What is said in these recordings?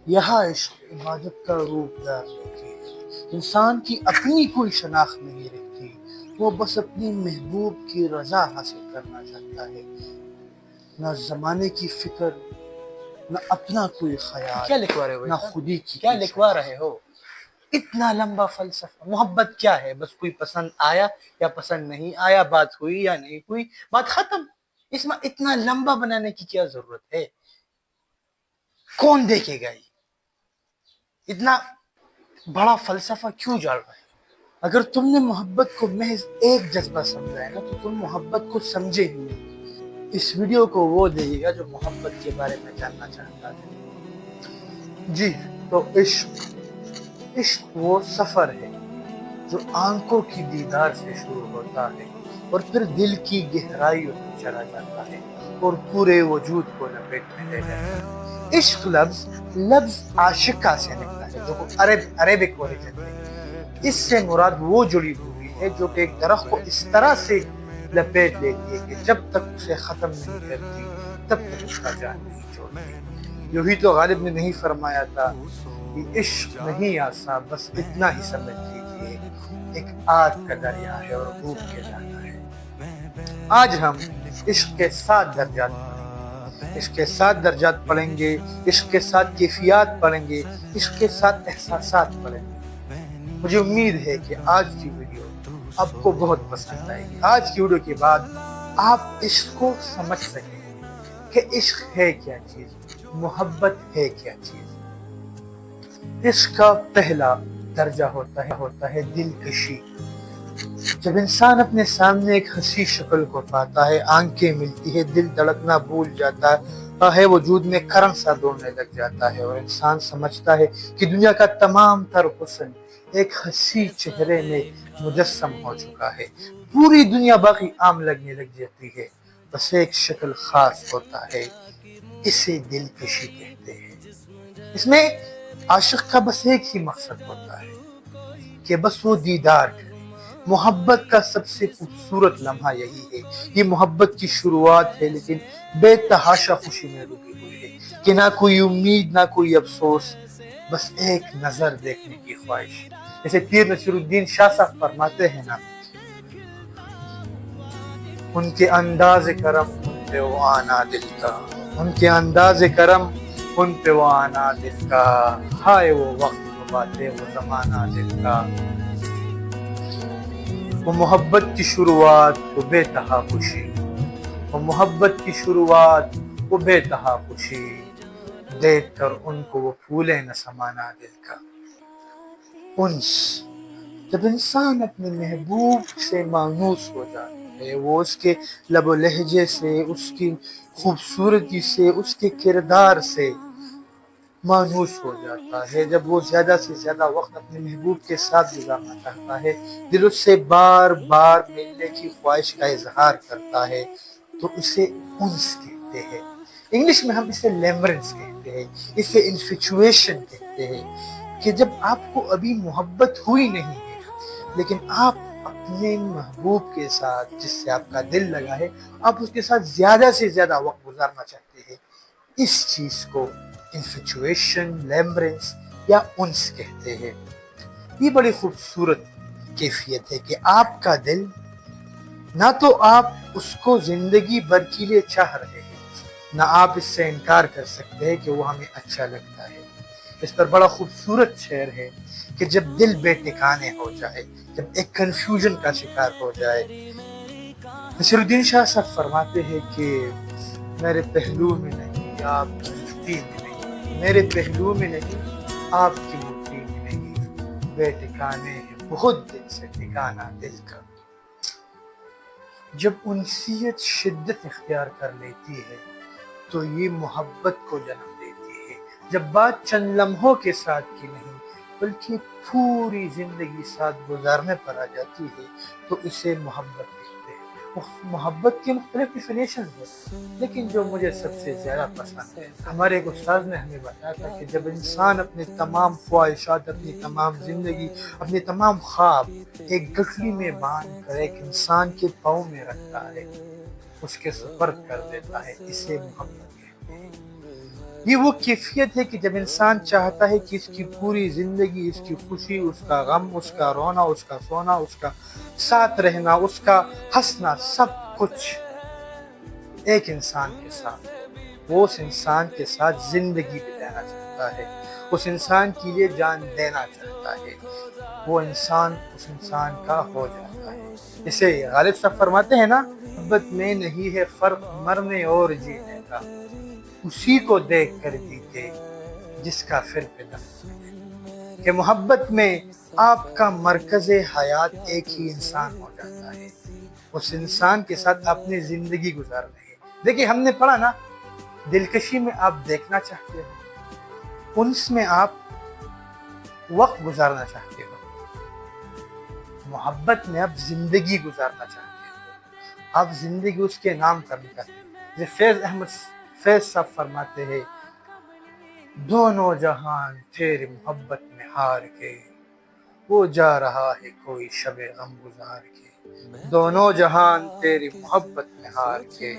یہاں عشق عبادت کا روپ دار لیتی ہے، انسان کی اپنی کوئی شناخت نہیں رہتی، وہ بس اپنی محبوب کی رضا حاصل کرنا چاہتا ہے، نہ زمانے کی فکر، نہ اپنا کوئی خیال، کیا لکھوا رہے ہو نہ بھائی؟ خودی کی کیا کوئی لکھوا شناخت۔ رہے ہو؟ اتنا لمبا فلسفہ! محبت کیا ہے؟ بس کوئی پسند آیا یا پسند نہیں آیا، بات ہوئی یا نہیں ہوئی، بات ختم۔ اس میں اتنا لمبا بنانے کی کیا ضرورت ہے؟ کون دیکھے گا یہ؟ اتنا بڑا فلسفہ کیوں جاڑ رہے ہیں؟ اگر تم نے محبت کو محض ایک جذبہ سمجھا ہے نا تو تم محبت کو سمجھے ہی نہیں۔ اس ویڈیو کو وہ دیکھے گا جو محبت کے بارے میں جاننا چاہتا ہے۔ جی تو عشق وہ سفر ہے جو آنکھوں کی دیدار سے شروع ہوتا ہے اور پھر دل کی گہرائیوں تک چلا جاتا ہے اور پورے وجود کو لپیٹ میں لے لیتا ہے۔ عشق لفظ عاشقہ سے نکلا ہے جو عربک اوریجن ہے۔ اس سے مراد وہ جڑی ہوئی ہے جو کہ ایک درخت کو اس طرح سے لپیٹ لیتی ہے کہ جب تک اسے ختم نہیں کرتی تب تک اس کا جان نہیں چھوڑتی۔ یوں ہی تو غالب نے نہیں فرمایا تھا کہ عشق نہیں آسا، بس اتنا ہی سمجھ لیجئے ایک آگ کا دریا ہے اور ڈوب کے جانا ہے۔ آج ہم عشق کے 7 درجات پڑھیں گے، عشق کے 7 درجات پڑھیں گے، عشق کے 7 کیفیات پڑھیں گے، عشق کے 7 احساسات پڑھیں گے۔ مجھے امید ہے کہ آج کی ویڈیو آپ کو بہت پسند آئے گی۔ آج کی ویڈیو کے بعد آپ عشق کو سمجھ سکیں گے کہ عشق ہے کیا چیز، محبت ہے کیا چیز۔ عشق کا پہلا درجہ ہوتا ہے دلکشی۔ جب انسان اپنے سامنے ایک حسین شکل کو پاتا ہے، آنکھیں ملتی ہے، دل دھڑکنا بھول جاتا ہے، وجود میں کرن سا دوڑنے لگ جاتا ہے اور انسان سمجھتا ہے کہ دنیا کا تمام تر حسن ایک حسین چہرے میں مجسم ہو چکا ہے، پوری دنیا باقی عام لگنے لگ جاتی ہے، بس ایک شکل خاص ہوتا ہے، اسے دلکشی کہتے ہیں۔ اس میں عاشق کا بس ایک ہی مقصد ہوتا ہے کہ بس وہ دیدار کرے۔ محبت کا سب سے خوبصورت لمحہ یہی ہے، یہ محبت کی شروعات ہے لیکن بے تحاشا خوشی میں رکی ہوئی ہے کہ نہ کوئی امید نہ کوئی افسوس، بس ایک نظر دیکھنے کی خواہش۔ جیسے پیر نصیر الدین شاہ صاحب فرماتے ہیں نا، ان کے انداز کرم ان پہ وہ آنا دل کا، ان کے انداز کرم ان پہ وہ آنا دل کا، ہائے وہ وقت وہ باتیں وہ زمانہ دل کا۔ وہ محبت کی شروعات وہ بے تہا خوشی، وہ محبت کی شروعات وہ بے تہا خوشی، دیکھ کر ان کو وہ پھولے نہ سمانا دل کا۔ انس، جب انسان اپنے محبوب سے مانوس ہو جاتا ہے، وہ اس کے لب و لہجے سے، اس کی خوبصورتی سے، اس کے کردار سے مانوس ہو جاتا ہے، جب وہ زیادہ سے زیادہ وقت اپنے محبوب کے ساتھ گزارنا چاہتا ہے، دل اس سے بار بار ملنے کی خواہش کا اظہار کرتا ہے، تو اسے انس کہتے ہیں۔ انگلش میں ہم اسے لیمبرنس کہتے ہیں، اسے انفیچویشن کہتے ہیں، کہ جب آپ کو ابھی محبت ہوئی نہیں ہے لیکن آپ اپنے محبوب کے ساتھ جس سے آپ کا دل لگا ہے، آپ اس کے ساتھ زیادہ سے زیادہ وقت گزارنا چاہتے ہیں، اس چیز کو انفیچویشن، لیمبرنس یا انس کہتے ہیں۔ یہ بڑی خوبصورت کیفیت ہے کہ آپ کا دل، نہ تو آپ اس کو زندگی بھر کے لیے چاہ رہے ہیں، نہ آپ اس سے انکار کر سکتے ہیں کہ وہ ہمیں اچھا لگتا ہے۔ اس پر بڑا خوبصورت شعر ہے کہ جب دل بے ٹھکانے ہو جائے، جب ایک کنفیوژن کا شکار ہو جائے، نصیر الدین شاہ صاحب فرماتے ہیں کہ میرے پہلو میں نہیں آپ کی مٹھی میں نہیں، میرے پہلو میں نہیں آپ کی مٹھی میں نہیں، بے ٹھکانے ہے بہت دل سے ٹھکانا دل کا۔ جب انسیت شدت اختیار کر لیتی ہے تو یہ محبت کو جنم دیتی ہے، جب بات چند لمحوں کے ساتھ کی نہیں بلکہ پوری زندگی ساتھ گزارنے پر آ جاتی ہے تو اسے محبت کہتے ہیں۔ محبت کی مختلف ڈیفینیشن ہے لیکن جو مجھے سب سے زیادہ پسند ہے، ہمارے ایک استاد نے ہمیں بتایا تھا کہ جب انسان اپنے تمام خواہشات، اپنی تمام زندگی، اپنے تمام خواب ایک گٹھلی میں باندھ کر ایک انسان کے پاؤں میں رکھتا ہے، اس کے سپرد کر دیتا ہے، اسے محبت کہتے ہیں۔ یہ وہ کیفیت ہے کہ جب انسان چاہتا ہے کہ اس کی پوری زندگی، اس کی خوشی، اس کا غم، اس کا رونا، اس کا سونا، اس کا ساتھ رہنا، اس کا ہنسنا، سب کچھ ایک انسان کے ساتھ، وہ اس انسان کے ساتھ زندگی بتانا چاہتا ہے، اس انسان کے لیے جان دینا چاہتا ہے، وہ انسان اس انسان کا ہو جاتا ہے۔ اسے غالب صاحب فرماتے ہیں نا، محبت میں نہیں ہے فرق مرنے اور جینے کا، اسی کو دیکھ کر جیتے جس کا پھر پیدا ہے۔ کہ محبت میں آپ کا مرکز حیات ایک ہی انسان ہو جاتا ہے، اس انسان کے ساتھ اپنی زندگی گزارنا ہے۔ دیکھیں ہم نے پڑھا نا، دلکشی میں آپ دیکھنا چاہتے ہو، انس میں آپ وقت گزارنا چاہتے ہو، محبت میں آپ زندگی گزارنا چاہتے ہو، آپ زندگی اس کے نام کرنا چاہتے ہیں۔ جیسے فیض احمد فیض صاحب فرماتے ہیں، دونوں جہان تیری محبت میں ہار کے، وہ جا رہا ہے کوئی شب غم گزار کے، دونوں جہان تیری محبت میں ہار کے،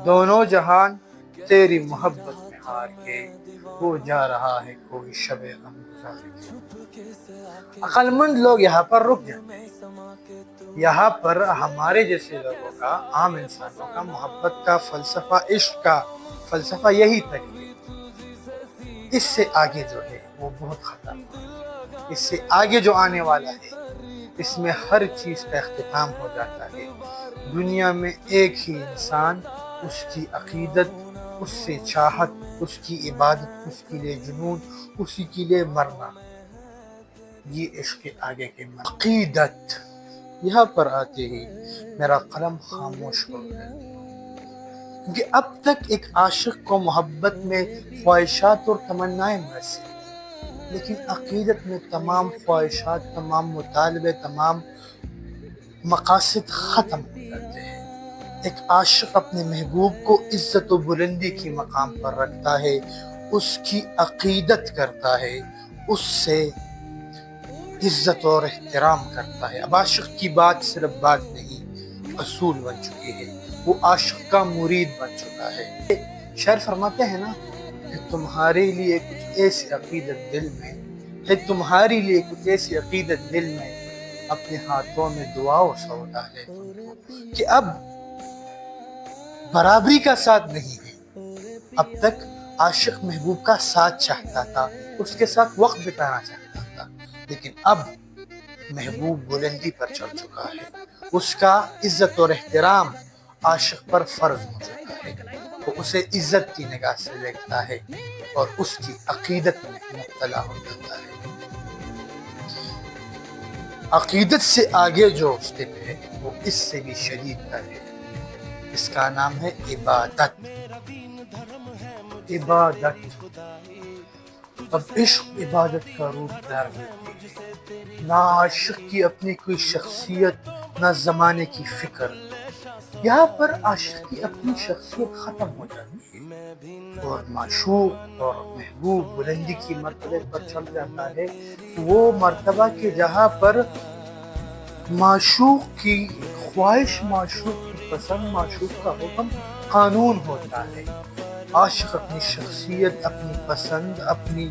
دونوں جہان تیری محبت میں ہار کے، وہ جا رہا ہے کوئی شب غم گزار کے۔ عقل مند لوگ یہاں پر رک جاتے ہیں۔ یہاں پر ہمارے جیسے لوگوں کا، عام انسانوں کا محبت کا فلسفہ، عشق کا فلسفہ یہی تک ہے۔ اس سے آگے جو ہے وہ بہت خطرناک ہے، اس سے آگے جو آنے والا ہے اس میں ہر چیز کا اختتام ہو جاتا ہے۔ دنیا میں ایک ہی انسان، اس کی عقیدت، اس سے چاہت، اس کی عبادت، اس کے لیے جنون، اسی کے لیے مرنا، یہ عشق کے آگے کے مرنا۔ عقیدت، یہاں پر آتے ہی میرا قلم خاموش ہو گیا، کیونکہ اب تک ایک عاشق کو محبت میں خواہشات اور تمنائیں میسر ہیں، لیکن عقیدت میں تمام خواہشات، تمام مطالبے، تمام مقاصد ختم ہو جاتے ہیں۔ ایک عاشق اپنے محبوب کو عزت و بلندی کی مقام پر رکھتا ہے، اس کی عقیدت کرتا ہے، اس سے عزت اور احترام کرتا ہے۔ اب عاشق کی بات صرف بات نہیں، اصول بن چکی ہے، وہ عاشق کا مرید بن چکا ہے۔ شاعر فرماتے ہیں نا کہ تمہارے لیے کچھ ایسی عقیدت دل میں ہے، تمہارے لیے کچھ ایسی عقیدت دل میں، اپنے ہاتھوں میں دعا و سودا ہے، کہ اب برابری کا ساتھ نہیں ہے۔ اب تک عاشق محبوب کا ساتھ چاہتا تھا، اس کے ساتھ وقت بتانا چاہتا تھا، لیکن اب محبوب بلندی پر چڑھ چکا ہے، اس کا عزت اور احترام عاشق پر فرض ہو چکا ہے، وہ اسے عزت کی نگاہ سے دیکھتا ہے اور اس کی عقیدت میں مبتلا ہو جاتا ہے۔ عقیدت سے آگے جو اسٹیپ ہے وہ اس سے بھی شدید تر ہے، اس کا نام ہے عبادت۔ عبادت، اب عشق عبادت کا روپ دار ہوتی ہے، نہ عاشق کی اپنی کوئی شخصیت، نہ زمانے کی فکر، یہاں پر عاشق کی اپنی شخصیت ختم ہو جاتی ہے اور معشوق اور محبوب بلندی کی مرتبے پر چڑھ جاتا ہے، وہ مرتبہ کہ جہاں پر معشوق کی خواہش، معشوق کی پسند، معشوق کا حکم قانون ہوتا ہے۔ عاشق اپنی شخصیت، اپنی پسند، اپنی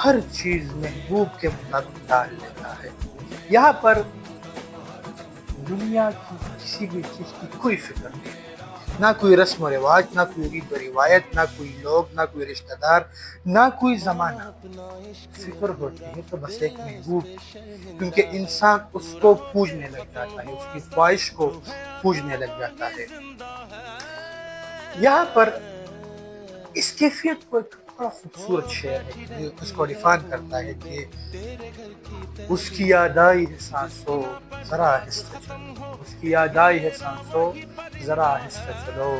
ہر چیز محبوب کے مطابق ڈال لیتا ہے۔ یہاں پر دنیا کی کسی بھی چیز کی کوئی فکر نہیں، نہ کوئی رسم و رواج، نہ کوئی رید و روایت، نہ کوئی لوگ، نہ کوئی رشتہ دار، نہ کوئی زمانہ۔ فکر ہوتی ہے تو بس ایک محبوب، کیونکہ انسان اس کو پوجنے لگ جاتا ہے، اس کی خواہش کو پوجنے لگ جاتا ہے۔ یہاں پر اس کیفیت کو ایک بڑا خوبصورت شعر ہے جو اس کو ڈیفائن کرتا ہے کہ اس کی یاد آئی ہے سانسو ذرا آہستہ چلو، اس کی یاد آئی ہے سانسو ذرا آہستہ چلو،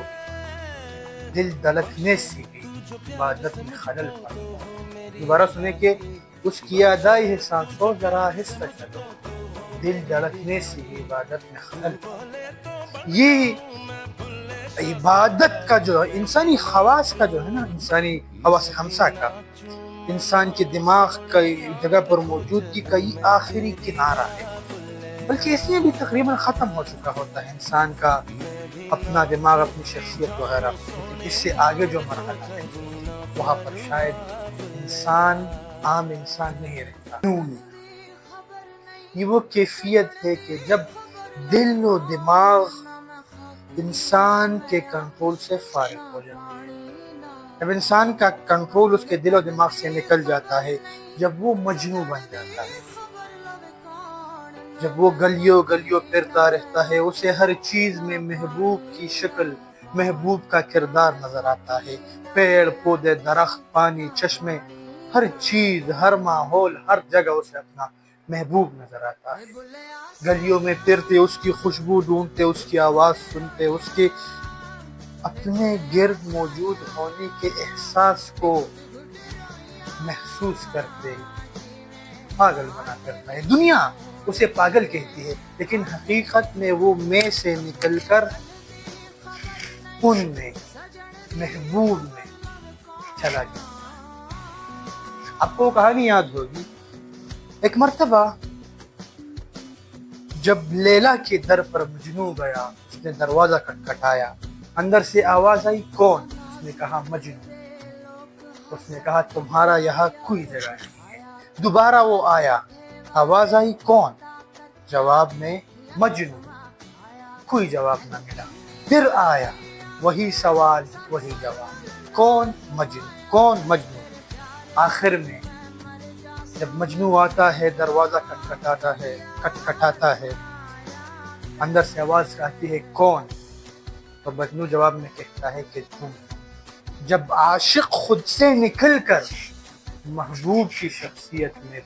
دل دھڑکنے سے بھی عبادت میں خلل پڑا۔ دوبارہ سنیں کہ اس کی یاد آئی ہے سانسو ذرا آہستہ چلو، دل دھڑکنے سے بھی عبادت میں خلل پڑا۔ یہ عبادت کا جو ہے، انسانی خواص کا جو ہے نا، انسانی حواس خمسہ کا، انسان کے دماغ کی جگہ پر موجودگی کا یہ آخری کنارہ ہے، بلکہ اس میں بھی تقریباً ختم ہو چکا ہوتا ہے انسان کا اپنا دماغ، اپنی شخصیت وغیرہ، لیکن اس سے آگے جو مرحلہ ہے وہاں پر شاید انسان عام انسان نہیں رہتا. یہ وہ کیفیت ہے کہ جب دل و دماغ انسان کے کنٹرول سے فارغ ہو جاتا ہے، جب انسان کا کنٹرول اس کے دل و دماغ سے نکل جاتا ہے، جب وہ مجنون بن جاتا ہے، جب وہ گلیوں گلیوں پھرتا رہتا ہے، اسے ہر چیز میں محبوب کی شکل، محبوب کا کردار نظر آتا ہے. پیڑ پودے، درخت، پانی، چشمے، ہر چیز، ہر ماحول، ہر جگہ اسے اپنا محبوب نظر آتا ہے. گلیوں میں پھرتے اس کی خوشبو ڈھونڈتے، اس کی آواز سنتے، اس کے اپنے گرد موجود ہونے کے احساس کو محسوس کرتے پاگل بنا کرتا ہے. دنیا اسے پاگل کہتی ہے، لیکن حقیقت میں وہ میں سے نکل کر ان میں، محبوب میں چلا گیا. آپ کو کہانی یاد ہوگی، ایک مرتبہ جب لیلا کے در پر مجنو گیا، اس نے دروازہ کھٹکھٹایا، اندر سے آواز آئی، کون؟ اس نے کہا مجنو. اس نے کہا تمہارا یہاں کوئی جگہ نہیں ہے. دوبارہ وہ آیا، آواز آئی، کون؟ جواب میں مجنو. کوئی جواب نہ ملا. پھر آیا، وہی سوال وہی جواب، کون؟ مجنو. کون؟ مجنو. آخر میں جب مجنو آتا ہے، دروازہ کھٹکھٹاتا ہے، اندر سے آواز آتی ہے، کون؟ تو مجنو جواب میں کہتا ہے کہ تم. جب عاشق خود سے نکل کر محبوب کی شخصیت میں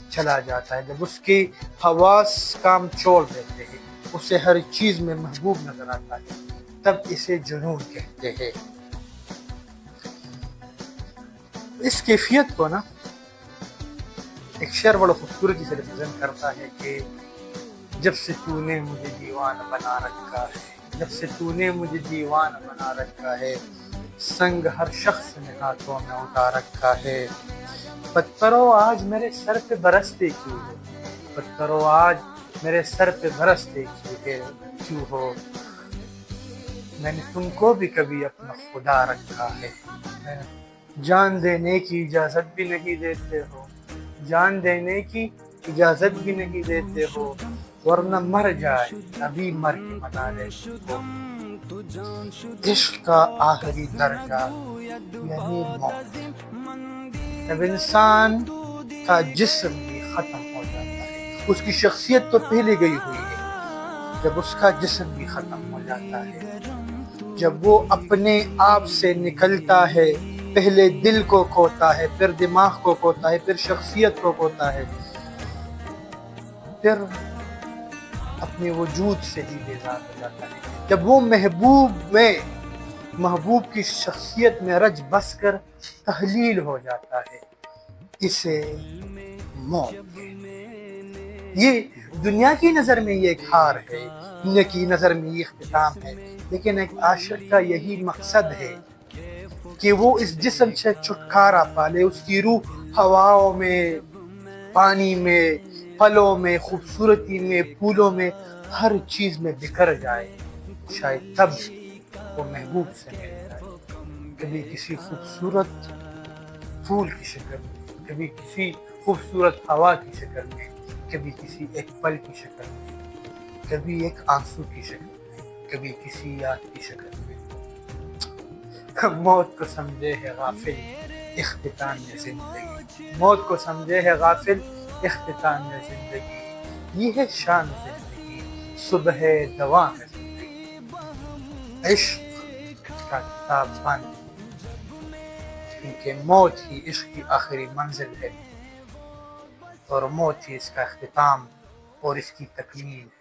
چلا جاتا ہے، جب اس کی حواس کام چھوڑ دیتے ہیں، اسے ہر چیز میں محبوب نظر آتا ہے، تب اسے جنون کہتے ہیں. اس کیفیت کو نا ایک شعر بڑا خوبصورتی سے ریپرزینٹ کرتا ہے کہ جب سے تو نے مجھے دیوانہ بنا رکھا ہے، جب سے تو نے مجھے دیوانہ بنا رکھا ہے، سنگ ہر شخص نے ہاتھوں میں اٹھا رکھا ہے. پتھروں آج میرے سر پہ برستے کیوں ہو، پتھروں آج میرے سر پہ برستے کیوں ہو. میں نے تم کو بھی کبھی اپنا خدا رکھا ہے. جان دینے کی اجازت بھی نہیں دیتے ہو، جان دینے کی اجازت بھی نہیں دیتے ہو، ورنہ مر جائے ابھی مر کے منا لیتے ہو. عشق کا آخری درجہ یعنی موت، جب انسان کا جسم بھی ختم ہو جاتا ہے. اس کی شخصیت تو پہلے گئی ہوئی ہے، جب اس کا جسم بھی ختم ہو جاتا ہے، جب وہ اپنے آپ سے نکلتا ہے، پہلے دل کو کھوتا ہے، پھر دماغ کو کھوتا ہے، پھر شخصیت کو کھوتا ہے، پھر اپنے وجود سے ہی بیزار ہو جاتا ہے. جب وہ محبوب کی شخصیت میں رچ بس کر تحلیل ہو جاتا ہے، اسے موت کہتے ہیں. یہ دنیا کی نظر میں یہ ایک ہار ہے، دنیا کی نظر میں یہ اختتام ہے، لیکن ایک عاشق کا یہی مقصد ہے کہ وہ اس جسم سے چھٹکارا پالے. اس کی روح ہواؤں میں، پانی میں، پھلوں میں، خوبصورتی میں، پھولوں میں، ہر چیز میں بکھر جائے. شاید تب وہ محبوب سے مل جائے، کبھی کسی خوبصورت پھول کی شکل میں، کبھی کسی خوبصورت ہوا کی شکل میں، کبھی کسی ایک پل کی شکل میں، کبھی ایک آنسو کی شکل میں، کبھی کسی یاد کی شکل میں. موت کو سمجھے ہے غافل اختتام میں زندگی، موت کو سمجھے ہے غافل اختتام میں زندگی. یہ ہے شان زندگی، صبح دوام ہے زندگی. عشق کا کتاب بند، کیونکہ موت ہی عشق کی آخری منزل ہے، اور موت ہی اس کا اختتام اور اس کی تکمیل ہے.